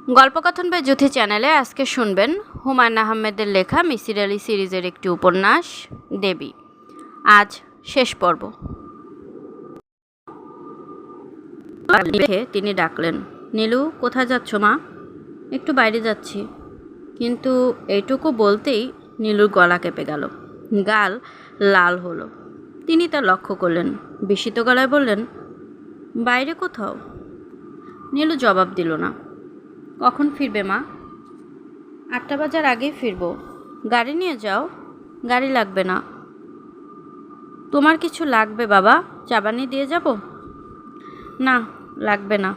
গল্পকথন by জ্যোতি চ্যানেলে আজকে শুনবেন হুমায়ুন আহমেদের লেখা মিসির আলি সিরিজের একটি উপন্যাস দেবী। আজ শেষ পর্ব। লিখে তিনি ডাকলেন, নীলু কোথায় যাচ্ছ মা? একটু বাইরে যাচ্ছি। কিন্তু এইটুকু বলতেই নীলুর গলা কেঁপে গেল, গাল লাল হলো। তিনি তা লক্ষ্য করলেন, বিস্মিত গলায় বললেন, বাইরে কোথাও? নীলু জবাব দিল না। কখন ফিরবে মা? 8টা বাজার আগেই ফিরব। গাড়ি নিয়ে যাও। গাড়ি লাগবে না। তোমার কিছু লাগবে বাবা? চাবানি দিয়ে যাব? না, লাগবে না।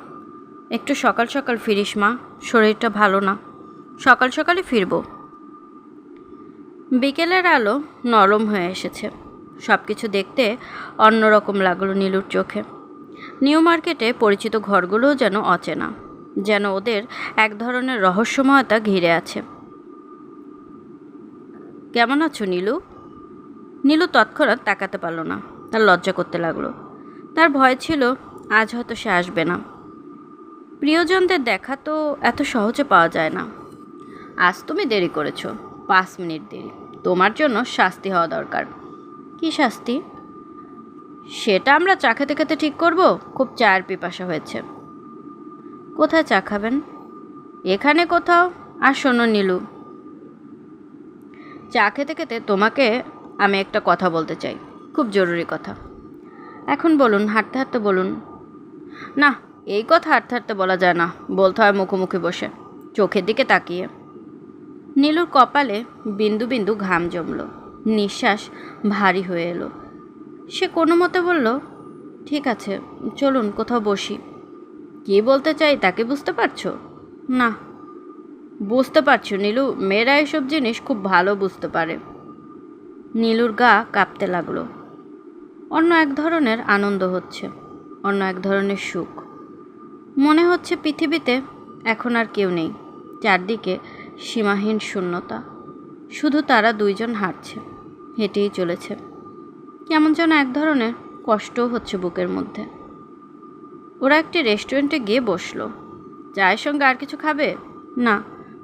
একটু সকাল সকাল ফিরিস মা, শরীরটা ভালো না। সকাল সকালই ফিরব। বিকেলের আলো নরম হয়ে এসেছে। সব কিছু দেখতে অন্যরকম লাগলো নীলুর চোখে। নিউ মার্কেটে পরিচিত ঘরগুলোও যেন অচেনা, যেন ওদের এক ধরনের রহস্যময়তা ঘিরে আছে। কেমন আছো নীলু? নীলু তৎক্ষণাৎ তাকাতে পারল না। তার লজ্জা করতে লাগলো। তার ভয় ছিল আজ হয়তো সে আসবে না। প্রিয়জনদের দেখা তো এত সহজে পাওয়া যায় না। আজ তুমি দেরি করেছ, 5 মিনিট দেরি। তোমার জন্য শাস্তি হওয়া দরকার। কি শাস্তি? সেটা আমরা চা খেতে খেতে ঠিক করব। খুব চায়ের পিপাসা হয়েছে। কোথায় চা খাবেন? এখানে কোথাও। আর শোনো নীলু, চা খেতে খেতে তোমাকে আমি একটা কথা বলতে চাই, খুব জরুরি কথা। এখন বলুন, হাঁটতে হাঁটতে বলুন। না, এই কথা হাঁটতে হাঁটতে বলা যায় না, বলতে হয় মুখোমুখি বসে, চোখের দিকে তাকিয়ে। নীলুর কপালে বিন্দু বিন্দু ঘাম জমল, নিঃশ্বাস ভারী হয়ে এলো। সে কোনো মতে বলল, ঠিক আছে, চলুন কোথাও বসি। কী বলতে চাই তাকে বুঝতে পারছো? না। বুঝতে পারছো নীলু, মেয়েরা এসব জিনিস খুব ভালো বুঝতে পারে। নীলুর গা কাঁপতে লাগলো। অন্য এক ধরনের আনন্দ হচ্ছে, অন্য এক ধরনের সুখ। মনে হচ্ছে পৃথিবীতে এখন আর কেউ নেই। চারদিকে সীমাহীন শূন্যতা। শুধু তারা দুইজন হাঁটছে, হেঁটেই চলেছে। কেমন যেন এক ধরনের কষ্টও হচ্ছে বুকের মধ্যে। ওরা একটি রেস্টুরেন্টে গিয়ে বসলো। চায়ের সঙ্গে আর কিছু খাবে? না।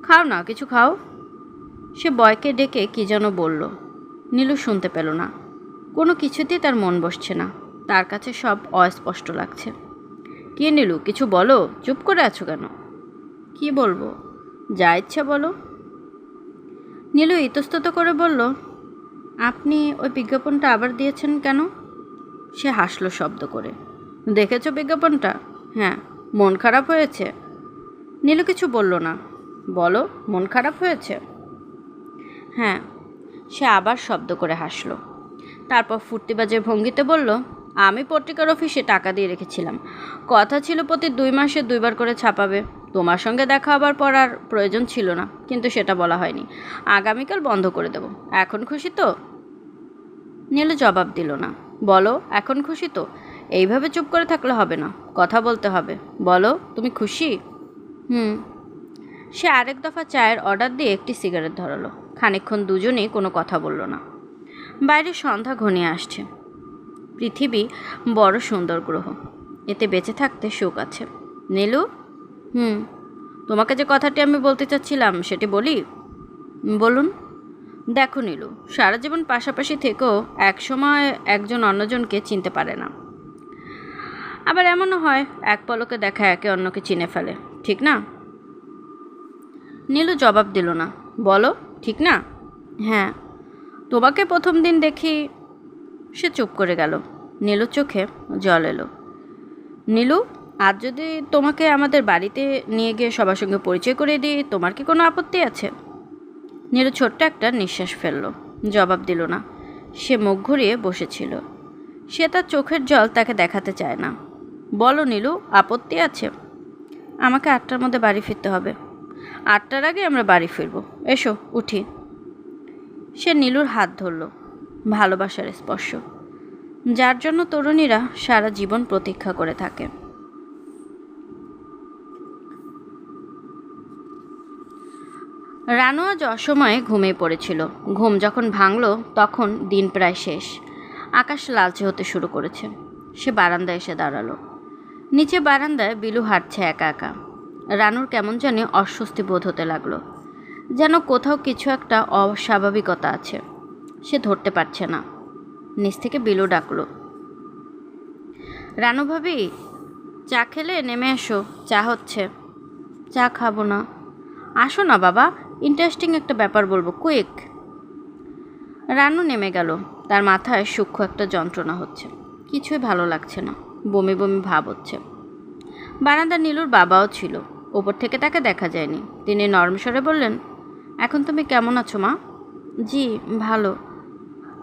খাও না, কিছু খাও। সে বয়কে ডেকে কী যেন বলল। নীলু শুনতে পেল না। কোনো কিছুতেই তার মন বসছে না। তার কাছে সব অস্পষ্ট লাগছে। কে নীলু, কিছু বলো, চুপ করে আছো কেন? কি বলবো? যা ইচ্ছা বলো। নীলু ইতস্তত করে বলল, আপনি ওই বিজ্ঞাপনটা আবার দিয়েছেন কেন? সে হাসলো শব্দ করে। দেখেছো বিজ্ঞাপনটা? হ্যাঁ। মন খারাপ হয়েছে? নীলু কিছু বলল না। বলো, মন খারাপ হয়েছে? হ্যাঁ। সে আবার শব্দ করে হাসলো। তারপর ফুর্তিবাজের ভঙ্গিতে বলল, আমি পত্রিকার অফিসে টাকা দিয়ে রেখেছিলাম। কথা ছিল প্রতি 2 মাসে 2 বার করে ছাপাবে। তোমার সঙ্গে দেখা হবার পর আর প্রয়োজন ছিল না, কিন্তু সেটা বলা হয়নি। আগামীকাল বন্ধ করে দেব। এখন খুশি তো? নীলু জবাব দিল না। বলো, এখন খুশি তো? এইভাবে চুপ করে থাকলে হবে না, কথা বলতে হবে। বলো, তুমি খুশি? সে আরেক দফা চায়ের অর্ডার দিয়ে একটি সিগারেট ধরালো। খানিকক্ষণ দুজনেই কোনো কথা বলল না। বাইরে সন্ধ্যা ঘনিয়ে আসছে। পৃথিবী বড় সুন্দর গ্রহ, এতে বেঁচে থাকতে সুখ আছে। নীলু, তোমাকে যে কথাটি আমি বলতে চাচ্ছিলাম সেটি বলি? বলুন। দেখো নীলু, সারা জীবন পাশাপাশি থেকেও একসময় একজন অন্যজনকে চিনতে পারে না। আবার এমনও হয় এক পলকে দেখা একে অন্যকে চিনে ফেলে, ঠিক না? নীলু জবাব দিল না। বলো, ঠিক না? হ্যাঁ। তোমাকে প্রথম দিন দেখি। সে চুপ করে গেল। নীলুর চোখে জল এলো। নীলু, আজ যদি তোমাকে আমাদের বাড়িতে নিয়ে গিয়ে সবার সঙ্গে পরিচয় করে দিই, তোমার কি কোনো আপত্তি আছে? নীলু ছোট্ট একটা নিঃশ্বাস ফেলল, জবাব দিল না। সে মুখ ঘুরিয়ে বসেছিল। সে তার চোখের জল তাকে দেখাতে চায় না। বলো নীলু, আপত্তি আছে? আমাকে 8টার মধ্যে বাড়ি ফিরতে হবে। 8টার আগে আমরা বাড়ি ফিরব। এসো, উঠি। সে নীলুর হাত ধরল। ভালোবাসার স্পর্শ, যার জন্য তরুণীরা সারা জীবন প্রতীক্ষা করে থাকে। রানু আজ অসময়ে ঘুমিয়ে পড়েছিল। ঘুম যখন ভাঙল তখন দিন প্রায় শেষ। আকাশ লালচে হতে শুরু করেছে। সে বারান্দায় এসে দাঁড়ালো। নিচে বারান্দায় বিলু হাঁটছে একা একা। রানুর কেমন জানি অস্বস্তি বোধ হতে লাগলো, যেন কোথাও কিছু একটা অস্বাভাবিকতা আছে, সে ধরতে পারছে না। নিচ থেকে বিলু ডাকলো, রানু ভাবি, চা খেলে নেমে এসো, চা হচ্ছে। চা খাবো না। আসো না বাবা, ইন্টারেস্টিং একটা ব্যাপার বলবো, কুইক। রানু নেমে গেল। তার মাথায় সূক্ষ্ম একটা যন্ত্রণা হচ্ছে, কিছুই ভালো লাগছে না, বমি বমি ভাব হচ্ছে। বারান্দা নীলুর বাবাও ছিল, ওপর থেকে তাকে দেখা যায়নি। তিনি নরম স্বরে বললেন, এখন তুমি কেমন আছো মা? জি ভালো।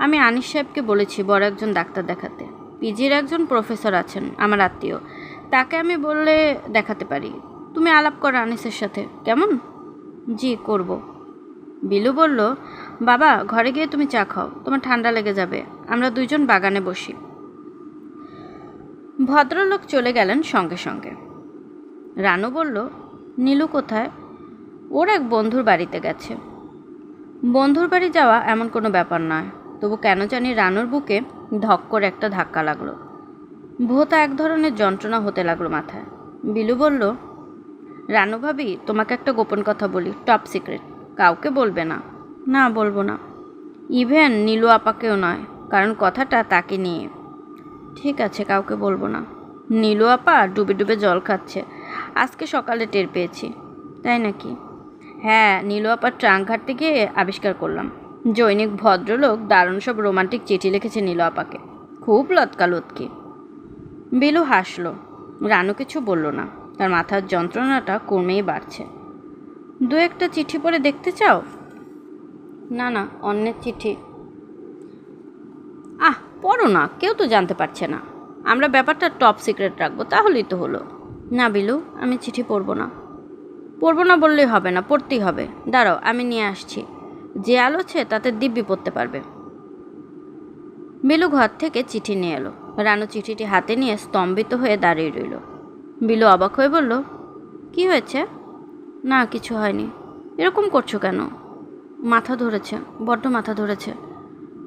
আমি আনিস সাহেবকে বলেছি বড় একজন ডাক্তার দেখাতে। পিজির একজন প্রফেসর আছেন আমার আত্মীয়, তাকে আমি বললে দেখাতে পারি। তুমি আলাপ করো আনিসের সাথে, কেমন? জি করব। বিলু বলল, বাবা ঘরে গিয়ে তুমি চা খাও, তোমার ঠান্ডা লেগে যাবে, আমরা দুইজন বাগানে বসি। ভদ্রলোক চলে গেলেন সঙ্গে সঙ্গে। রানু বলল, নীলু কোথায়? ওর এক বন্ধুর বাড়িতে গেছে। বন্ধুর বাড়ি যাওয়া এমন কোনো ব্যাপার নয়, তবু কেন জানি রানুর বুকে ধক করে একটা ধাক্কা লাগলো। ভোতা এক ধরনের যন্ত্রণা হতে লাগলো মাথায়। বিলু বলল, রানু ভাবি, তোমাকে একটা গোপন কথা বলি, টপ সিক্রেট, কাউকে বলবে না। না বলবো না, ইভেন নীলু আপাকেও নয়, কারণ কথাটা তাকে নিয়ে। ঠিক আছে, কাউকে বলবো না। নীলু আপা ডুবে ডুবে জল খাচ্ছে, আজকে সকালে টের পেয়েছি। তাই নাকি? হ্যাঁ, নীলু আপার ট্রাঙ্ক ঘাটতে গিয়ে আবিষ্কার করলাম, জৈনিক ভদ্রলোক দারুণ সব রোমান্টিক চিঠি লিখেছে নীলু আপাকে, খুব লতকালতকি। বিলু হাসল। রানু কিছু বলল না, তার মাথার যন্ত্রণাটা কমেই বাড়ছে। দু একটা চিঠি পড়ে দেখতে চাও? না না, অন্যের চিঠি। পড়ো না, কেউ তো জানতে পারছে না। আমরা ব্যাপারটা টপ সিক্রেট রাখবো, তাহলেই তো হলো। না বিলু, আমি চিঠি পড়বো না। পড়বো না বললেই হবে না, পড়তেই হবে। দাঁড়াও, আমি নিয়ে আসছি, যে আলোছে তাতে দিব্যি পড়তে পারবে। বিলু ঘর থেকে চিঠি নিয়ে এলো। রানু চিঠিটি হাতে নিয়ে স্তম্ভিত হয়ে দাঁড়িয়ে রইল। বিলু অবাক হয়ে বলল, কি হয়েছে? না কিছু হয়নি। এরকম করছো কেন? মাথা ধরেছে, বড্ড মাথা ধরেছে।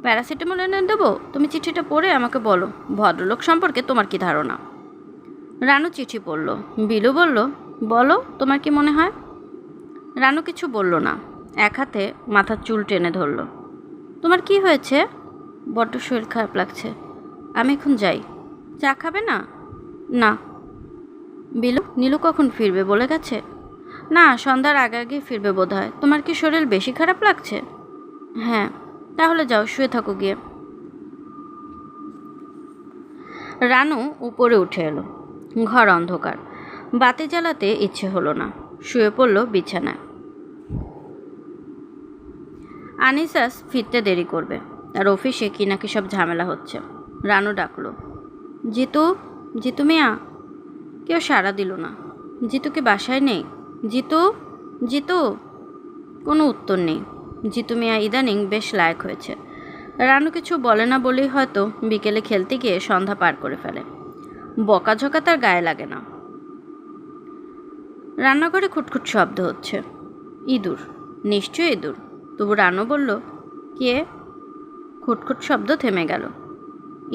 প্যারাসিটামল এনে দেবো? তুমি চিঠিটা পড়ে আমাকে বলো, ভদ্রলোক সম্পর্কে তোমার কি ধারণা। রানু চিঠি পড়ল। বিলু বলল, বলো তোমার কি মনে হয়। রানু কিছু বলল না, এক হাতে মাথার চুল টেনে ধরল। তোমার কি হয়েছে? বড্ড শরীর খারাপ লাগছে, আমি এখন যাই। চা খাবে না? না। বিলু, নীলু কখন ফিরবে বলে গেছে? না, সন্ধ্যার আগে আগে ফিরবে বোধ হয়। তোমার কি শরীর বেশি খারাপ লাগছে? হ্যাঁ। তাহলে যাও, শুয়ে থাকো গিয়ে। রানু উপরে উঠে এলো। ঘর অন্ধকার, বাতি জ্বালাতে ইচ্ছে হলো না, শুয়ে পড়ল বিছানায়। আনিসাস ফিরতে দেরি করবে, তার অফিসে কি নাকি সব ঝামেলা হচ্ছে। রানু ডাকলো, জিতু, জিতু মিয়া। কেউ সাড়া দিল না। জিতু কি বাসায় নেই? জিতু, জিতু। কোনো উত্তর নেই। জিতু মিয়া ইদানিং বেশ লায়ক হয়েছে। রানু কিছু বলে না বলেই হয়তো বিকেলে খেলতে গিয়ে সন্ধ্যা পার করে ফেলে। বকাঝকা তার গায়ে লাগে না। রান্নাঘরে খুটখুট শব্দ হচ্ছে। ইঁদুর, নিশ্চয়ই ইঁদুর। তবু রানু বলল, কে? খুটখুট শব্দ থেমে গেল।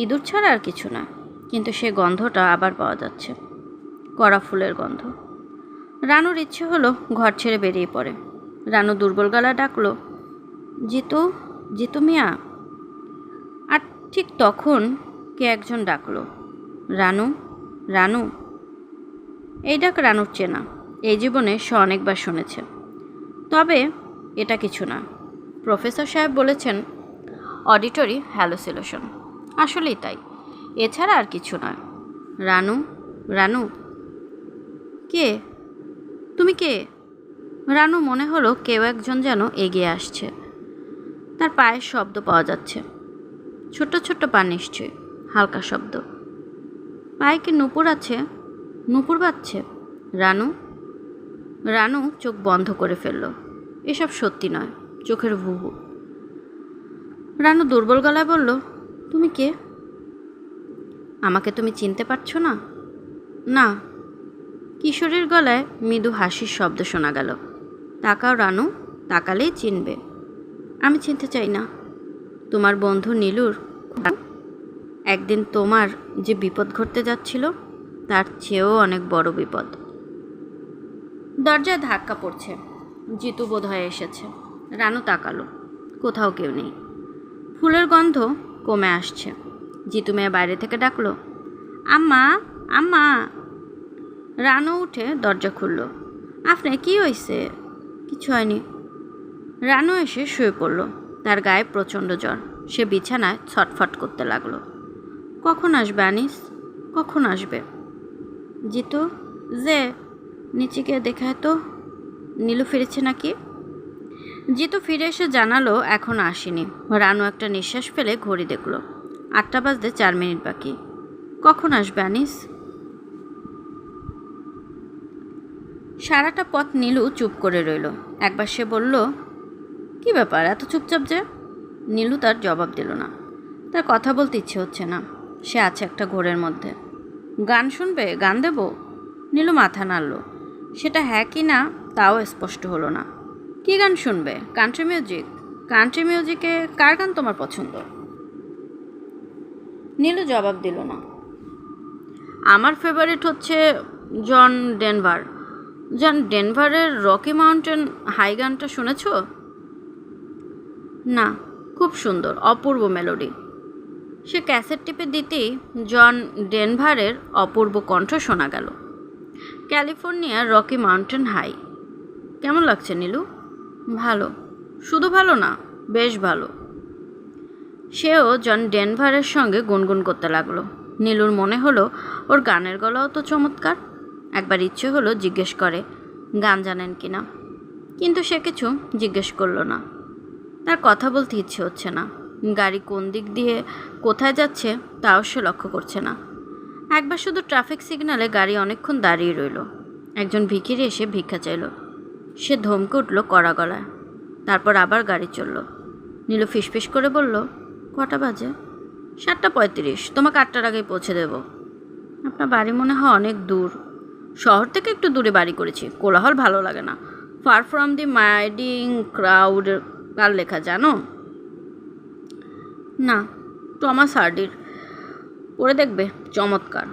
ইঁদুর ছাড়া আর কিছু না, কিন্তু সে গন্ধটা আবার পাওয়া যাচ্ছে, কড়া ফুলের গন্ধ। রানুর ইচ্ছে হলো ঘর ছেড়ে বেরিয়ে পড়ে। রানু দুর্বল গলা ডাকলো, জিতু, জিতু মিয়া। আর ঠিক তখন কে একজন ডাকলো, রানু, রানু। এই ডাক রানুর চেনা, এই জীবনে সে অনেকবার শুনেছে। তবে এটা কিছু না। প্রফেসর সাহেব বলেছেন অডিটরি হ্যালুসিনেশন, আসলেই তাই, এছাড়া আর কিছু নয়। রানু, রানু। কে? তুমি কে? রানু মনে হলো কেউ একজন যেন এগিয়ে আসছে। তার পায়ের শব্দ পাওয়া যাচ্ছে, ছোট্ট ছোট্ট পা নিশ্চয়ই, হালকা শব্দ। পায়ে কি নুপুর আছে? নুপুর বাজছে। রানু, রানু চোখ বন্ধ করে ফেলল। এসব সত্যি নয়, চোখের ভুহু। রানু দুর্বল গলায় বলল, তুমি কে? আমাকে তুমি চিনতে পারছো না? না। কিশোরীর গলায় মৃদু হাসির শব্দ শোনা গেল। তাকাও রানু, তাকালেই চিনবে। আমি চিনতে চাই না। তোমার বন্ধু নীলুর একদিন তোমার যে বিপদ ঘটতে যাচ্ছিল, তার চেয়েও অনেক বড় বিপদ। দরজায় ধাক্কা পড়ছে। জিতু বোধহয় এসেছে। রানু তাকালো, কোথাও কেউ নেই। ফুলের গন্ধ কমে আসছে। জিতু মেয়ে বাইরে থেকে ডাকলো, আম্মা, আম্মা। রানু উঠে দরজা খুলল। আপনার কি হয়েছে? কিছু হয়নি। রানু এসে শুয়ে পড়ল। তার গায়ে প্রচণ্ড জ্বর। সে বিছানায় ছটফট করতে লাগলো। কখন আসবে আনিস? কখন আসবে? জিতু, যে নিচে গিয়ে দেখায় তো নীলু ফিরেছে নাকি। জিতু ফিরে এসে জানালো এখনও আসেনি। রানু একটা নিঃশ্বাস ফেলে ঘড়ি দেখল। 8টা বাজতে 4 মিনিট বাকি। কখন আসবে আনিস? সারাটা পথ নীলু চুপ করে রইল। একবার সে বলল, কি ব্যাপার এত চুপচাপ যে? নীলু তার জবাব দিল না। তার কথা বলতে ইচ্ছে হচ্ছে না। সে আছে একটা ঘোরের মধ্যে। গান শুনবে? গান দেব? নীলু মাথা নাড়ল। সেটা হ্যাঁ কি না তাও স্পষ্ট হলো না। কী গান শুনবে? Country music? কান্ট্রি মিউজিকে কার গান তোমার পছন্দ? নীলু জবাব দিল না। আমার ফেভারিট হচ্ছে জন ডেনভার। জন ডেনভারের রকি মাউন্টেন হাই গানটা শুনেছ? না, খুব সুন্দর, অপূর্ব মেলোডি। সে ক্যাসেট টিপে দিতেই জন ডেনভারের অপূর্ব কণ্ঠ শোনা গেল। ক্যালিফোর্নিয়ার রকি মাউন্টেন হাই। কেমন লাগছে নীলু? ভালো। শুধু ভালো না, বেশ ভালো। সেও জন ডেনভারের সঙ্গে গুনগুন করতে লাগলো। নীলুর মনে হলো ওর গানের গলাও তো চমৎকার। একবার ইচ্ছে হলো জিজ্ঞেস করে গান জানেন কি না, কিন্তু সে কিছু জিজ্ঞেস করলো না। তার কথা বলতে ইচ্ছে হচ্ছে না। গাড়ি কোন দিক দিয়ে কোথায় যাচ্ছে তাও সে লক্ষ্য করছে না। একবার শুধু ট্রাফিক সিগন্যালে গাড়ি অনেকক্ষণ দাঁড়িয়ে রইল। একজন ভিখিরি এসে ভিক্ষা চাইল। সে ধমকে উঠল কড়া গলায়। তারপর আবার গাড়ি চলল। নীলু ফিসফিস করে বলল, কটা বাজে? 7:35। তোমাকে 8টার আগেই পৌঁছে দেব। আপনার বাড়ি মনে হয় অনেক দূর। শহর থেকে একটু দূরে বাড়ি করেছি। কোলাহল ভালো লাগে না। ফার ফ্রম দি মাইডিং ক্রাউড কার লেখা জানো? না, টমাস হার্ডির। পড়ে দেখবে, চমৎকার।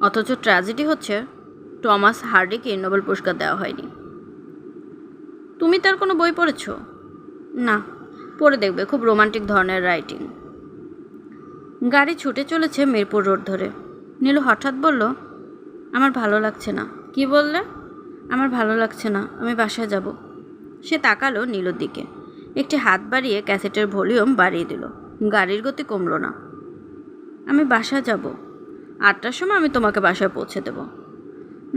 অথচ ট্র্যাজেডি হচ্ছে টমাস হার্ডিকে নোবেল পুরস্কার দেওয়া হয়নি। তুমি তার কোনো বই পড়েছ? না, পড়ে দেখবে, খুব রোমান্টিক ধরনের রাইটিং। গাড়ি ছুটে চলেছে মিরপুর রোড ধরে। নীলু হঠাৎ বলল, আমার ভালো লাগছে না। কি বললে? আমার ভালো লাগছে না, আমি বাসায় যাব। সে তাকালো নীলুর দিকে। একটি হাত বাড়িয়ে ক্যাসেটের ভলিউম বাড়িয়ে দিল। গাড়ির গতি কমল না। আমি বাসায় যাব। 8টার সময় আমি তোমাকে বাসায় পৌঁছে দেব।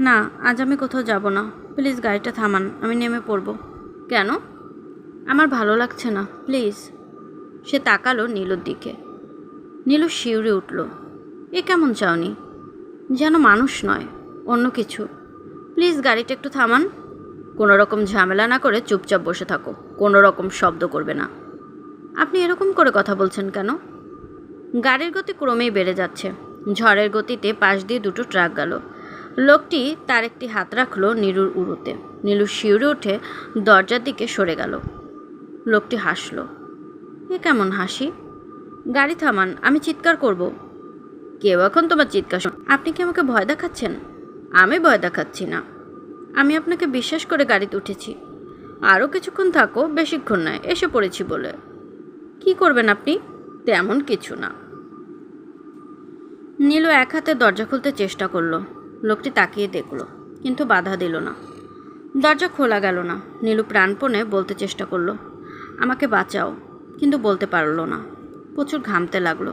না, আজ আমি কোথাও যাব না। প্লিজ গাড়িটা থামান, আমি নেমে পড়ব। কেন? আমার ভালো লাগছে না, প্লিজ। সে তাকালো নীলুর দিকে। নীলু শিউরে উঠল। এ কেমন চাওনি? যেন মানুষ নয়, অন্য কিছু। প্লিজ গাড়িটা একটু থামান। কোনো রকম ঝামেলা না করে চুপচাপ বসে থাকো, কোনো রকম শব্দ করবে না। আপনি এরকম করে কথা বলছেন কেন? গাড়ির গতি ক্রমেই বেড়ে যাচ্ছে। ঝড়ের গতিতে পাশ দিয়ে দুটো ট্রাক গেল। লোকটি তার একটি হাত রাখলো নীলুর উড়োতে। নীলু শিউরে উঠে দরজার দিকে সরে গেল। লোকটি হাসল। এ কেমন হাসি? গাড়ি থামান, আমি চিৎকার করব। কেউ এখন তোমার চিৎকার আপনি কি আমাকে ভয় দেখাচ্ছেন? আমি ভয় দেখাচ্ছি না। আমি আপনাকে বিশ্বাস করে গাড়িতে উঠেছি। আরও কিছুক্ষণ থাকো, বেশিক্ষণ নয়, এসে পড়েছি বলে। কি করবেন আপনি? তেমন কিছু না। নীলু এক হাতে দরজা খুলতে চেষ্টা করলো। লোকটি তাকিয়ে দেখল, কিন্তু বাধা দিল না। দরজা খোলা গেল না। নীলু প্রাণপণে বলতে চেষ্টা করলো, আমাকে বাঁচাও, কিন্তু বলতে পারল না। প্রচুর ঘামতে লাগলো।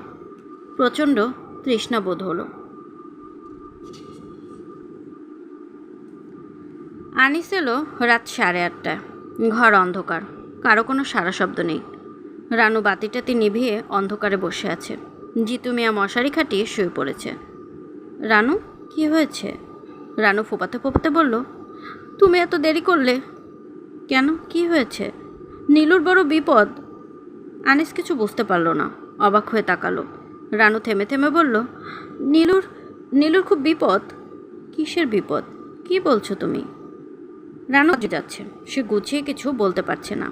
প্রচণ্ড তৃষ্ণা বোধ হলো। আনিস এলো রাত 8:30টায়। ঘর অন্ধকার, কারো কোনো সারা শব্দ নেই। রানু বাতিটাতি নিভিয়ে অন্ধকারে বসে আছে। জিতু মিয়া মশারি খাটিয়ে শুয়ে পড়েছে। রানু, কি হয়েছে? রানু ফোপাতে ফোপাতে বলল, তুমি এত দেরি করলে কেন? কি হয়েছে? নীলুর বড় বিপদ। আনিস কিছু বুঝতে পারল না, অবাক হয়ে তাকালো। রানু থেমে থেমে বলল, নীলুর খুব বিপদ। কিসের বিপদ? কি বলছো তুমি? রানু যাচ্ছে, সে গুছিয়ে কিছু বলতে পারছে না।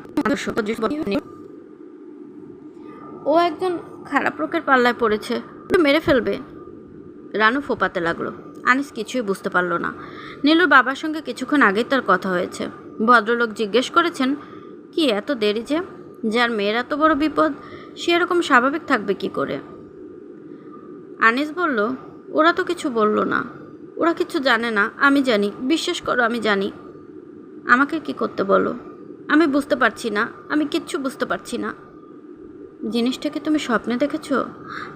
ও একজন খারাপ লোকের পাল্লায় পড়েছে, মেরে ফেলবে। রানু ফোপাতে লাগলো। আনিস কিছুই বুঝতে পারল না। নীলুর বাবার সঙ্গে কিছুক্ষণ আগেই তার কথা হয়েছে। ভদ্রলোক জিজ্ঞেস করেছেন, কি এত দেরি যে? যার মেয়ের এত বড় বিপদ সে এরকম স্বাভাবিক থাকবে কি করে? আনিস বলল, ওরা তো কিছু বলল না, ওরা কিছু জানে না। আমি জানি, বিশ্বাস করো আমি জানি। আমাকে কি করতে বলো? আমি বুঝতে পারছি না, আমি কিচ্ছু বুঝতে পারছি না। জিনিসটাকে তুমি স্বপ্নে দেখেছ?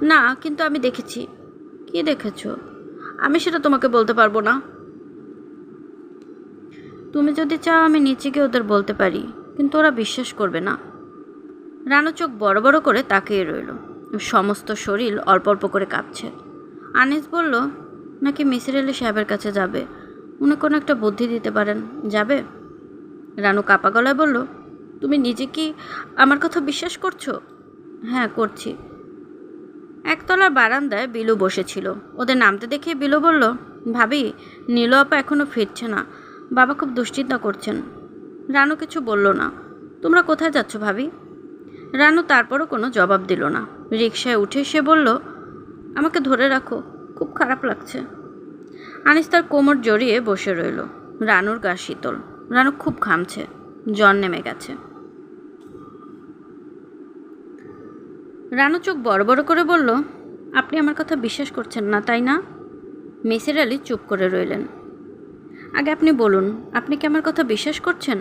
না, কিন্তু আমি দেখেছি। কি দেখেছ? আমি সেটা তোমাকে বলতে পারবো না। তুমি যদি চাও আমি নিচে গিয়ে ওদের বলতে পারি, কিন্তু ওরা বিশ্বাস করবে না। রানু চোখ বড় বড় করে তাকিয়ে রইল। সমস্ত শরীর অল্প অল্প করে কাঁপছে। আনিস বলল, নাকি মিসির আলি সাহেবের কাছে যাবে? উনি কোনো একটা বুদ্ধি দিতে পারেন, যাবে? রানু কাপা গলায় বলল, তুমি নিজে কি আমার কথা বিশ্বাস করছো? হ্যাঁ, করছি। একতলার বারান্দায় বিলু বসেছিল। ওদের নামতে দেখে বিলু বলল, ভাবি, নীলু আপা এখনও ফিরছে না। বাবা খুব দুশ্চিন্তা করছেন। রানু কিছু বলল না। তোমরা কোথায় যাচ্ছ ভাবি? রানু তারপরও কোনো জবাব দিল না। রিকশায় উঠে সে বলল, আমাকে ধরে রাখো, খুব খারাপ লাগছে। আনিস তার কোমর জড়িয়ে বসে রইল। রানুর গা শীতল। রানু খুব ঘামছে, জ্বর নেমে গেছে। রানু চোখ বড় বড় করে বলল, আপনি আমার কথা বিশ্বাস করছেন না, তাই না? মিসির আলি চুপ করে রইলেন। আগে আপনি বলুন, আপনি কি আমার কথা বিশ্বাস করছেন?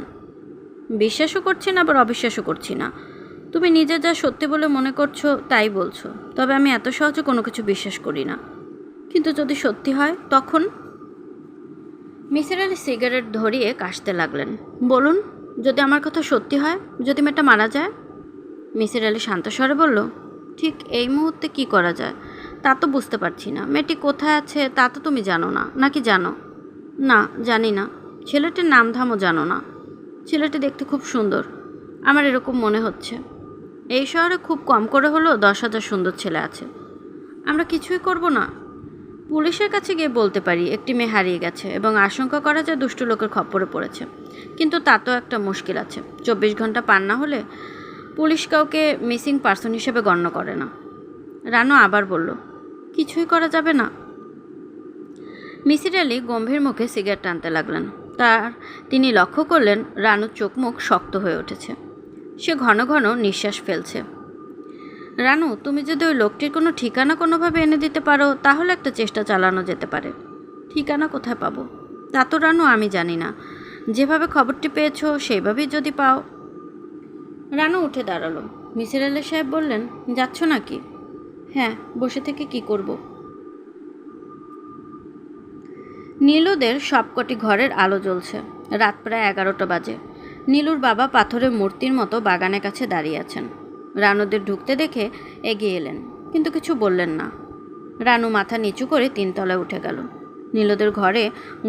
বিশ্বাসও করছি না, আবার অবিশ্বাসও করছি না। তুমি নিজে যা সত্যি বলে মনে করছো তাই বলছো, তবে আমি এত সহজে কোনো কিছু বিশ্বাস করি না। কিন্তু যদি সত্যি হয় তখন? মিসির আলি সিগারেট ধরিয়ে কাশতে লাগলেন। বলুন, যদি আমার কথা সত্যি হয়, যদি মেয়েটা মারা যায়? মিসির আলি শান্ত স্বরে বলল, ঠিক এই মুহূর্তে কি করা যায় তা তো বুঝতে পারছি না। মেয়েটি কোথায় আছে তা তো তুমি জানো না, নাকি জানো? না, জানি না। ছেলেটির নাম ধামও জানো না? ছেলেটি দেখতে খুব সুন্দর, আমার এরকম মনে হচ্ছে। এই শহরে খুব কম করে হলেও 10,000 সুন্দর ছেলে আছে। আমরা কিছুই করব না? পুলিশের কাছে গিয়ে বলতে পারি একটি মেয়ে হারিয়ে গেছে এবং আশঙ্কা করা যায় দুষ্ট লোকের খপ্পরে পড়েছে। কিন্তু তাতেও একটা মুশকিল আছে, 24 ঘন্টা পার না হলে পুলিশ কাউকে মিসিং পার্সন হিসেবে গণ্য করে না। রানু আবার বলল, কিছুই করা যাবে না? মিসির আলি গম্ভীর মুখে সিগারেট টানতে লাগলেন। তিনি লক্ষ্য করলেন রানুর চোখ মুখ শক্ত হয়ে উঠেছে। সে ঘন ঘন নিঃশ্বাস ফেলছে। রানু, তুমি যদি ওই লোকটির কোনো ঠিকানা কোনোভাবে এনে দিতে পারো তাহলে একটা চেষ্টা চালানো যেতে পারে। ঠিকানা কোথায় পাবো তা তো রানু আমি জানি না। যেভাবে খবরটি পেয়েছো সেইভাবেই যদি পাও। রানু উঠে দাঁড়ালো। মিসির আলি সাহেব বললেন, যাচ্ছ নাকি? হ্যাঁ, বসে থেকে কি করব? নীলুদের সবকটি ঘরের আলো জ্বলছে। রাত প্রায় 11টা বাজে। নীলুর বাবা পাথরের মূর্তির মতো বাগানের কাছে দাঁড়িয়ে আছেন। রানুদের ঢুকতে দেখে এগিয়ে এলেন, কিন্তু কিছু বললেন না। রানু মাথা নিচু করে 3তলায় উঠে গেল। নীলুদের ঘরে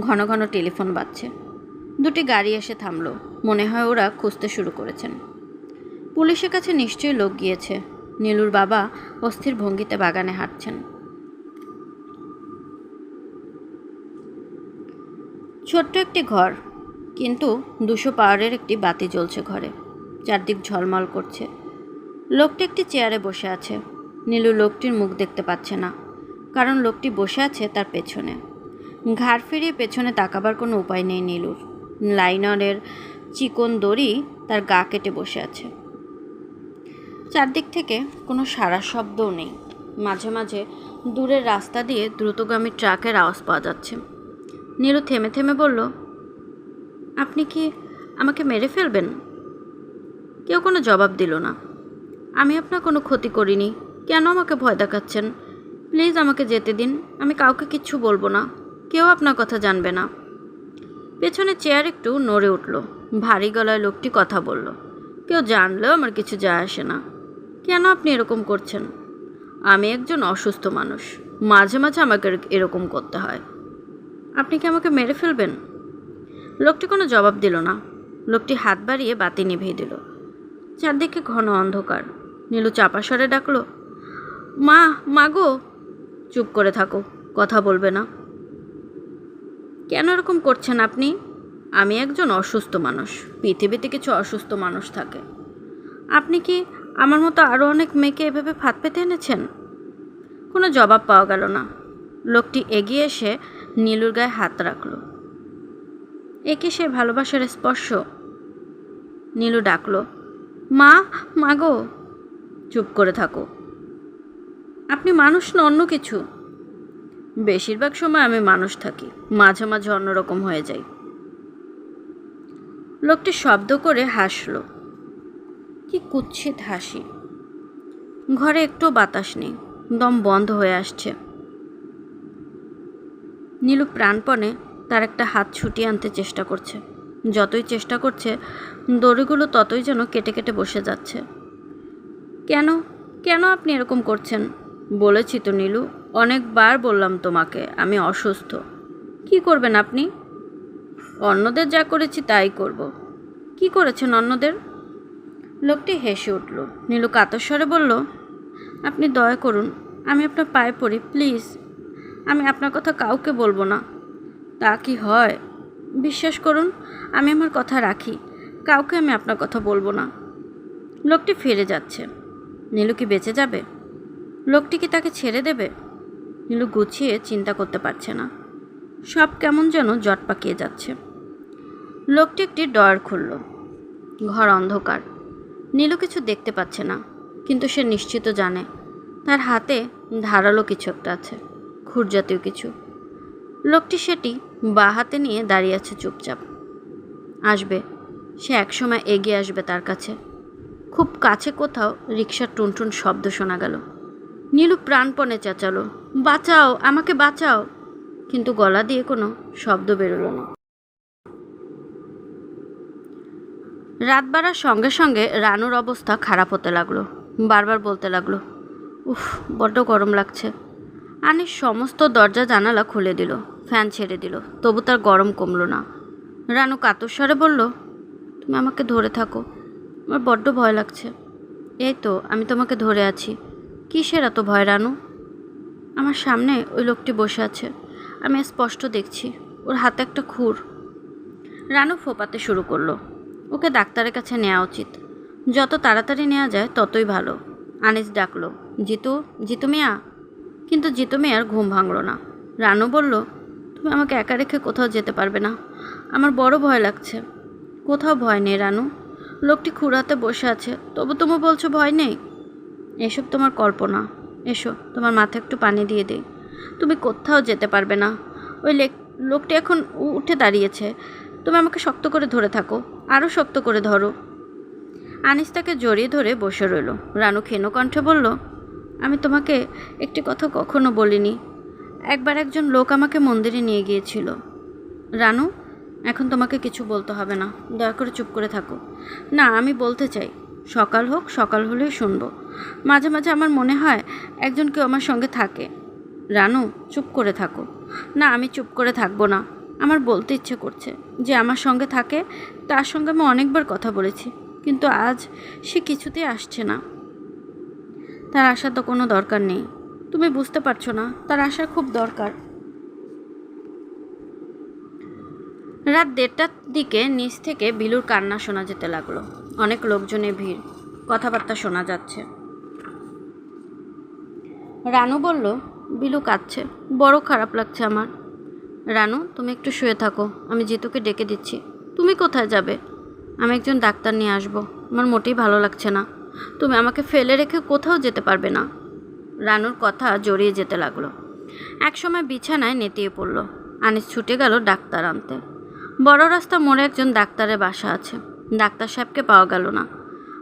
ঘন ঘন টেলিফোন বাজছে। দুটি গাড়ি এসে থামল। মনে হয় ওরা খুঁজতে শুরু করেছেন। পুলিশের কাছে নিশ্চয়ই লোক গিয়েছে। নীলুর বাবা অস্থির ভঙ্গিতে বাগানে হাঁটছেন। ছোট্ট একটি ঘর, কিন্তু 200 পাওয়ারের একটি বাতি জ্বলছে ঘরে। চারদিক ঝলমল করছে। লোকটি একটি চেয়ারে বসে আছে। নীলু লোকটির মুখ দেখতে পাচ্ছে না, কারণ লোকটি বসে আছে তার পেছনে। ঘাড় ফিরিয়ে পেছনে তাকাবার কোনো উপায় নেই নীলুর। লাইনরের চিকন দড়ি তার গা কেটে বসে আছে। চারদিক থেকে কোনো সারা শব্দও নেই। মাঝে মাঝে দূরের রাস্তা দিয়ে দ্রুতগামী ট্রাকের আওয়াজ পাওয়া যাচ্ছে। নীলু থেমে থেমে বলল, আপনি কি আমাকে মেরে ফেলবেন? কেউ কোনো জবাব দিল না। আমি আপনার কোনো ক্ষতি করিনি, কেন আমাকে ভয় দেখাচ্ছেন? প্লিজ আমাকে যেতে দিন, আমি কাউকে কিচ্ছু বলবো না, কেউ আপনার কথা জানবে না। পেছনে চেয়ার একটু নড়ে উঠল। ভারী গলায় লোকটি কথা বলল, কেউ জানলেও আমার কিছু যায় আসে না। কেন আপনি এরকম করছেন? আমি একজন অসুস্থ মানুষ, মাঝে মাঝে আমাকে এরকম করতে হয়। আপনি কি আমাকে মেরে ফেলবেন? লোকটি কোনো জবাব দিল না। লোকটি হাত বাড়িয়ে বাতি নিভিয়ে দিল। চারদিকে ঘন অন্ধকার। নীলু চাপা স্বরে ডাকল, মা, মাগো। চুপ করে থাকো, কথা বলবে না। কেন এরকম করছেন আপনি? আমি একজন অসুস্থ মানুষ, পৃথিবীতে কিছু অসুস্থ মানুষ থাকে। আপনি কি আমার মতো আরও অনেক মেয়েকে এভাবে ফাঁদ পেতে এনেছেন? কোনো জবাব পাওয়া গেল না। লোকটি এগিয়ে এসে নীলুর গায়ে হাত রাখল। এ কি সে ভালোবাসার স্পর্শ? নীলু ডাকল, মা, মাগো। চুপ করে থাকো। আপনি মানুষ না অন্য কিছু? বেশিরভাগ সময় আমি মানুষ থাকি, মাঝে মাঝে অন্যরকম হয়ে যাই। লোকটি শব্দ করে হাসল। কি কুৎসিত হাসি। ঘরে একটু বাতাস নেই, দম বন্ধ হয়ে আসছে। নীলু প্রাণপণে তার একটা হাত ছুটিয়ে আনতে চেষ্টা করছে। যতই চেষ্টা করছে দড়িগুলো ততই যেন কেটে কেটে বসে যাচ্ছে। কেন কেন আপনি এরকম করছেন? বলেছি তো নীলু, অনেকবার বললাম তোমাকে আমি অসুস্থ। কি করবেন আপনি? অন্যদের যা করেছি তাই করব। কি করেছেন অন্যদের? লোকটি হেসে উঠল। নীলু কাতর স্বরে বলল, আপনি দয়া করুন, আমি আপনার পায়ে পড়ি প্লিজ। আমি আপনার কথা কাউকে বলবো না। তা কি হয়? বিশ্বাস করুন, আমি আমার কথা রাখি, কাউকে আমি আপনার কথা বলবো না। লোকটি ফিরে যাচ্ছে। নীলু কি বেঁচে যাবে? লোকটি কি তাকে ছেড়ে দেবে? নীলু গুছিয়ে চিন্তা করতে পারছে না। সব কেমন যেন জট পাকিয়ে যাচ্ছে। লোকটি একটি ড্রয়ার খুলল। ঘর অন্ধকার। নীলু কিছু দেখতে পাচ্ছে না, কিন্তু সে নিশ্চিত জানে তার হাতে ধারালো কিছু একটা আছে, খুর জাতীয় কিছু। লোকটি সেটি বাঁ হাতে নিয়ে দাঁড়িয়ে আছে চুপচাপ। আসবে, সে একসময় এগিয়ে আসবে তার কাছে। খুব কাছে কোথাও রিকশার টুনটুন শব্দ শোনা গেল। নীলু প্রাণপণে চেঁচালো, বাঁচাও, আমাকে বাঁচাও, কিন্তু গলা দিয়ে কোনো শব্দ বেরোলো না। রাত বাড়ার সঙ্গে সঙ্গে রানুর অবস্থা খারাপ হতে লাগলো। বারবার বলতে লাগলো, উফ, বড্ড গরম লাগছে। আনিস সমস্ত দরজা জানালা খুলে দিল, ফ্যান ছেড়ে দিল, তবু তার গরম কমলো না। রানু কাতর স্বরে বলল, তুমি আমাকে ধরে থাকো, আমার বড্ড ভয় লাগছে। এই তো আমি তোমাকে ধরে আছি। কিসের এত ভয় রানু? আমার সামনে ওই লোকটি বসে আছে, আমি স্পষ্ট দেখছি, ওর হাতে একটা খুর। রানু ফোপাতে শুরু করলো। ওকে ডাক্তারের কাছে নেওয়া উচিত, যত তাড়াতাড়ি নেওয়া যায় ততই ভালো। আনিস ডাকলো, জিতু, জিতু মিয়া। কিন্তু জিতু মিয়ার ঘুম ভাঙল না। রানু বলল, তুমি আমাকে একা রেখে কোথাও যেতে পারবে না, আমার বড় ভয় লাগছে। কোথাও ভয় নেই রানু, লোকটি খুঁড়াতে বসে আছে, তবু তুমি বলছো ভয় নেই। এসব তোমার কল্পনা। এসো, তোমার মাথায় একটু পানি দিয়ে দিই। তুমি কোথাও যেতে পারবে না। ওই লোকটি এখন উঠে দাঁড়িয়েছে, তুমি আমাকে শক্ত করে ধরে থাকো, আরও শক্ত করে ধরো। আনিস তাকে জড়িয়ে ধরে বসে রইল। রানু ক্ষীণ কণ্ঠে বলল, আমি তোমাকে একটি কথা কখনো বলিনি। একবার একজন লোক আমাকে মন্দিরে নিয়ে গিয়েছিল। রানু, এখন তোমাকে কিছু বলতে হবে না, দয়া করে চুপ করে থাকো। না, আমি বলতে চাই, সকাল হোক, সকাল হলেই শুনবো। মাঝে মাঝে আমার মনে হয় একজন কেউ আমার সঙ্গে থাকে। রানু, চুপ করে থাকো। না, আমি চুপ করে থাকবো না। আমার বলতে ইচ্ছে করছে যে আমার সঙ্গে থাকে, তার সঙ্গে আমি অনেকবার কথা বলেছি, কিন্তু আজ সে কিছুতেই আসছে না। তার আসার তো কোনো দরকার নেই, তুমি বুঝতে পারছো না, তার আসার খুব দরকার। রাত 1:30টার দিকে নিচ থেকে বিলুর কান্না শোনা যেতে লাগলো। অনেক লোকজনের ভিড়, কথাবার্তা শোনা যাচ্ছে। রানু বলল, বিলু কাঁদছে, বড় খারাপ লাগছে আমার। রানু, তুমি একটু শুয়ে থাকো, আমি জিতুকে ডেকে দিচ্ছি। তুমি কোথায় যাবে? আমি একজন ডাক্তার নিয়ে আসবো, আমার মোটেই ভালো লাগছে না। তুমি আমাকে ফেলে রেখে কোথাও যেতে পারবে না। রানুর কথা জড়িয়ে যেতে লাগলো। একসময় বিছানায় নেতিয়ে পড়ল। আনিস ছুটে গেল ডাক্তার আনতে। বড় রাস্তা মোড়ে একজন ডাক্তারের বাসা আছে। ডাক্তার সাহেবকে পাওয়া গেল না।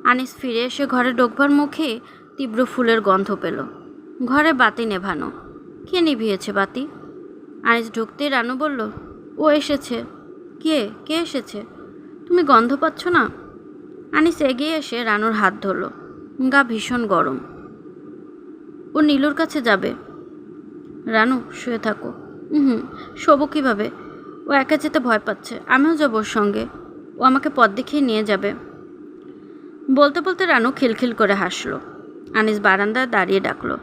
আনিস ফিরে এসে ঘরে ঢোকবার মুখে তীব্র ফুলের গন্ধ পেল। ঘরে বাতি নেভানো। কে নিভিয়েছে বাতি? আনিস ঢুকতেই রানু বলল, ও এসেছে। কে এসেছে? তুমি গন্ধ পাচ্ছ না? আনিস এগিয়ে এসে রানুর হাত ধরল। গা ভীষণ গরম। ও নীলুর কাছে যাবে। রানু, শুয়ে থাকো। শোবো কীভাবে? ও একা যেতে ভয় পাচ্ছে, আমিও যাবো ওর সঙ্গে, ও আমাকে পথ দেখিয়ে নিয়ে যাবে। বলতে বলতে রানু খিলখিল করে হাসল। আনিস বারান্দায় দাঁড়িয়ে ডাকলো,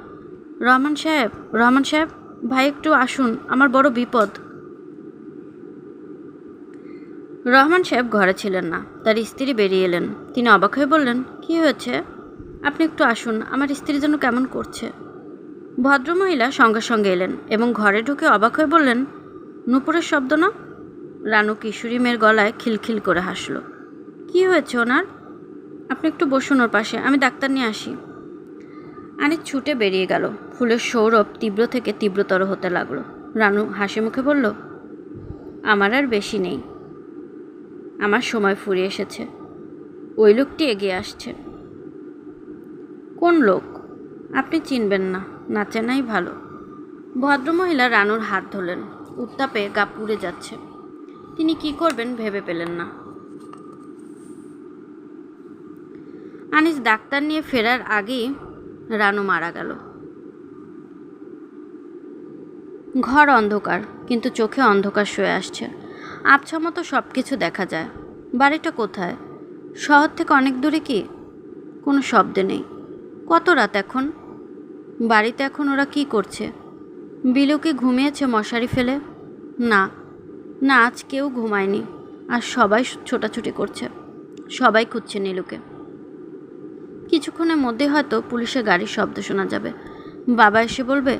রহমান সাহেব, রহমান সাহেব, ভাই একটু আসুন, আমার বড় বিপদ। রহমান সাহেব ঘরে ছিলেন না, তার স্ত্রী বেরিয়ে এলেন। তিনি অবাক হয়ে বললেন, কী হয়েছে? আপনি একটু আসুন, আমার স্ত্রী যেন কেমন করছে। ভদ্রমহিলা সঙ্গে সঙ্গে এলেন এবং ঘরে ঢুকে অবাক হয়ে বললেন, নূপুরের শব্দ না? রানু কিশোরী মেয়ের গলায় খিলখিল করে হাসল। কি হয়েছে ওনার? আপনি একটু বসুন ওর পাশে, আমি ডাক্তার নিয়ে আসি। আনিস ছুটে বেরিয়ে গেল। ফুলের সৌরভ তীব্র থেকে তীব্রতর হতে লাগলো। রানু হাসি মুখে বলল, আমার আর বেশি নেই, আমার সময় ফুরিয়ে এসেছে। ওই লোকটি এগিয়ে আসছে। কোন লোক? আপনি চিনবেন না, না চেনাই ভালো। ভদ্রমহিলা রানুর হাত ধরলেন। উত্তাপে গা পুড়ে যাচ্ছে। তিনি কি করবেন ভেবে পেলেন না। আনিস ডাক্তার নিয়ে ফেরার আগেই রানু মারা গেল। ঘর অন্ধকার, কিন্তু চোখে অন্ধকার শুয়ে আসছে। আবছা মতো সব কিছু দেখা যায়। বাড়িটা কোথায়? শহর থেকে অনেক দূরে কি? কোনো শব্দ নেই। কত রাত এখন? বাড়িতে এখন ওরা কি করছে? বিলু কি ঘুমিয়েছে মশারি ফেলে? না না, আজ কেউ ঘুমায়নি। আর সবাই ছোটাছুটি করছে, সবাই খুঁজছে নীলুকে। কিছুক্ষণের মধ্যে হয়তো পুলিশের গাড়ির শব্দ শোনা যাবে। বাবা এসে বলবে,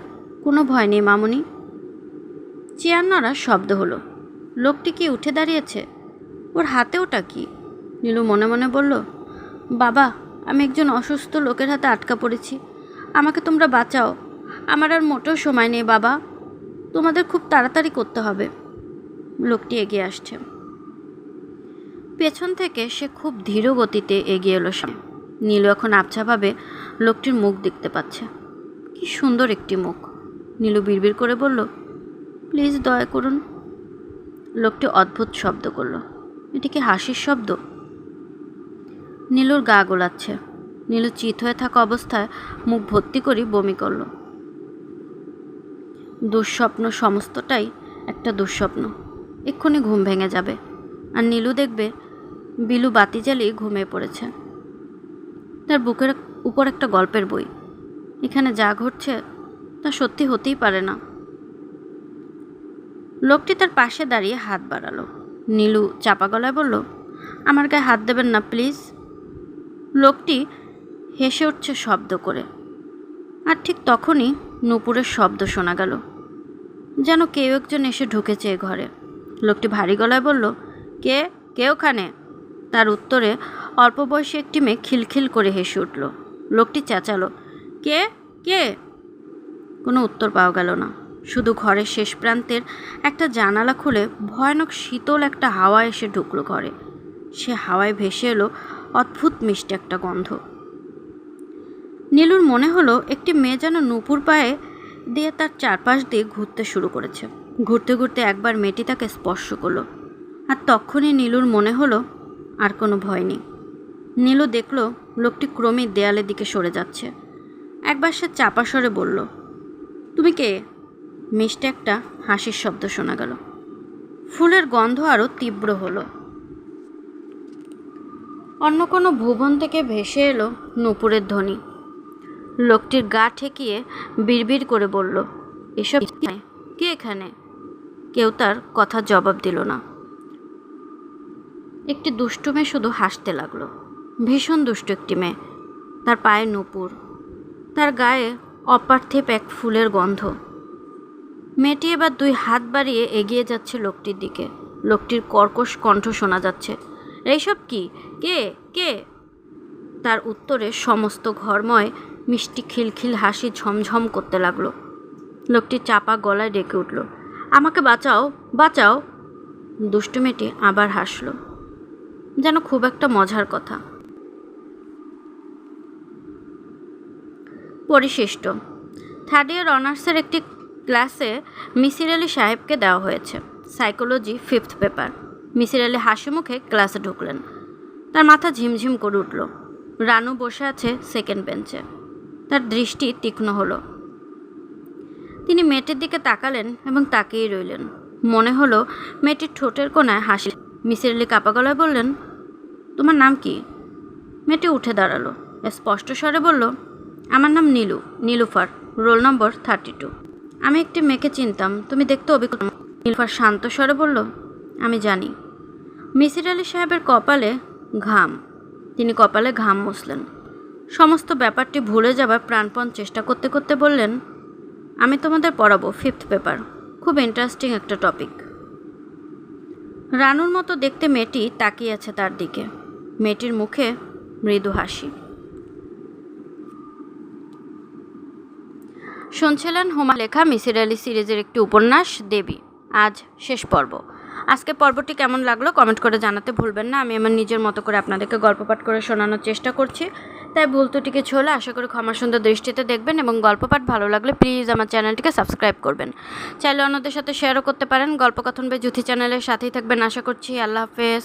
কোনো ভয় নেই মামুনি। চেয়ার নড়ার শব্দ হলো। লোকটি কি উঠে দাঁড়িয়েছে? ওর হাতে ওটা কি? নীলু মনে মনে বলল, বাবা, আমি একজন অসুস্থ লোকের হাতে আটকা পড়েছি, আমাকে তোমরা বাঁচাও। আমার আর মোটেও সময় নেই বাবা, তোমাদের খুব তাড়াতাড়ি করতে হবে। লোকটি এগিয়ে আসছে। পেছন থেকে সে খুব ধীর গতিতে এগিয়ে এলো সামনে। নীলু এখন আবছাভাবে লোকটির মুখ দেখতে পাচ্ছে। কি সুন্দর একটি মুখ। নীলু বিড়বিড় করে বলল, প্লিজ দয়া করুন। লোকটি অদ্ভুত শব্দ করল। এটি কি হাসির শব্দ? নীলুর গা গোলাচ্ছে। নীলু চিত হয়ে থাকা অবস্থায় মুখ ভর্তি করে বমি করল। দুঃস্বপ্ন সমস্তটাই একটা দুঃস্বপ্ন। এক্ষুনি ঘুম ভেঙে যাবে, আর নীলু দেখবে বিলু বাতি জ্বালিয়ে ঘুমিয়ে পড়েছে। তার বুকের উপর একটা গল্পের বই। এখানে যা ঘটছে তা সত্যি হতেই পারে না। লোকটি তার পাশে দাঁড়িয়ে হাত বাড়ালো। নীলু চাপা গলায় বলল, আমার গায়ে হাত দেবেন না প্লিজ। লোকটি হেসে উঠছে শব্দ করে। আর ঠিক তখনই নূপুরের শব্দ শোনা গেল, যেন কেউ একজন এসে ঢুকেছে এ ঘরে। লোকটি ভারী গলায় বলল, কে কে ওখানে? তার উত্তরে অল্প বয়সী একটি মেয়ে খিলখিল করে হেসে উঠল। লোকটি চেঁচালো, কে কে? কোনো উত্তর পাওয়া গেল না। শুধু ঘরের শেষ প্রান্তের একটা জানালা খুলে ভয়ানক শীতল একটা হাওয়া এসে ঢুকলো ঘরে। সে হাওয়ায় ভেসে এলো অদ্ভুত মিষ্টি একটা গন্ধ। নীলুর মনে হলো একটি মেয়ে যেন নূপুর পায়ে দিয়ে তার চারপাশ দিয়ে ঘুরতে শুরু করেছে। ঘুরতে ঘুরতে একবার মেয়েটি তাকে স্পর্শ করলো। আর তখনই নীলুর মনে হলো আর কোনো ভয় নেই। নীলু দেখল লোকটি ক্রমে দেয়ালের দিকে সরে যাচ্ছে। একবার সে চাপা স্বরে বলল, তুমি কে? মিষ্টি একটা হাসির শব্দ শোনা গেল। ফুলের গন্ধ আরও তীব্র হলো। অন্য কোনো ভুবন থেকে ভেসে এলো নূপুরের ধ্বনি। লোকটির গা ঠেকিয়ে বিড়বিড় করে বলল, এসব কে এখানে? কেউ তার কথা জবাব দিল না। একটি দুষ্টু মেয়ে শুধু হাসতে লাগলো। ভীষণ দুষ্টু একটি মেয়ে। তার পায়ে নূপুর, তার গায়ে অপার্থিব এক ফুলের গন্ধ। মেয়েটি এবার দুই হাত বাড়িয়ে এগিয়ে যাচ্ছে লোকটির দিকে। লোকটির কর্কশ কণ্ঠ শোনা যাচ্ছে, এইসব কি? কে কে? তার উত্তরে সমস্ত ঘরময় মিষ্টি খিলখিল হাসি ঝমঝম করতে লাগলো। লোকটি চাপা গলায় ডেকে উঠল, আমাকে বাঁচাও, বাঁচাও। দুষ্টু মেয়েটি আবার হাসল, যেন খুব একটা মজার কথা। পরিশিষ্ট থার্ড ইয়ার অনার্সের একটি ক্লাসে মিসির আলি সাহেবকে দেওয়া হয়েছে psychology 5th paper. Misir Ali হাসি মুখে ক্লাসে ঢুকলেন। তার মাথা ঝিমঝিম করে উঠল। রানু বসে আছে সেকেন্ড বেঞ্চে। তার দৃষ্টি তীক্ষ্ণ হলো। তিনি মেয়েটির দিকে তাকালেন এবং তাকিয়ে রইলেন। মনে হলো মেয়েটির ঠোঁটের কোণায় হাসি। মিসির আলি কাপা গলায় বললেন, তোমার নাম কি? মেয়েটি উঠে দাঁড়ালো। স্পষ্ট স্বরে বলল, আমার নাম নীলু, নীলুফার, রোল নম্বর 32। আমি একটি মেয়েকে চিনতাম, তুমি দেখতে অভিজ্ঞ। নীলুফার শান্ত স্বরে বলল, আমি জানি। মিসির আলি সাহেবের কপালে ঘাম। তিনি কপালে ঘাম মুছলেন। সমস্ত ব্যাপারটি ভুলে যাবার প্রাণপণ চেষ্টা করতে করতে বললেন, আমি তোমাদের পড়াবো 5th পেপার। খুব ইন্টারেস্টিং একটা টপিক। রানুর মতো দেখতে মেয়েটি তাকিয়ে আছে তার দিকে, মেয়েটির মুখে মৃদু হাসি। শুনছিলেন হুমা লেখা মিসির আলী সিরিজের একটি উপন্যাস দেবী, আজ শেষ পর্ব। আজকে পর্বটি কেমন লাগলো কমেন্ট করে জানাতে ভুলবেন না। আমি আমার নিজের মতো করে আপনাদেরকে গল্প পাঠ করে শোনানোর চেষ্টা করছি, তাই ভুল ত্রুটি কিছু হলে আশা করি ক্ষমা সুন্দর দৃষ্টিতে দেখবেন, এবং গল্প পাঠ ভালো লাগলে প্লিজ আমার চ্যানেলটিকে সাবস্ক্রাইব করবেন। চাইলে অন্যদের সাথে শেয়ারও করতে পারেন। গল্পকথন বাই জুথি চ্যানেলের সাথেই থাকবেন আশা করছি। আল্লাহ হাফেজ।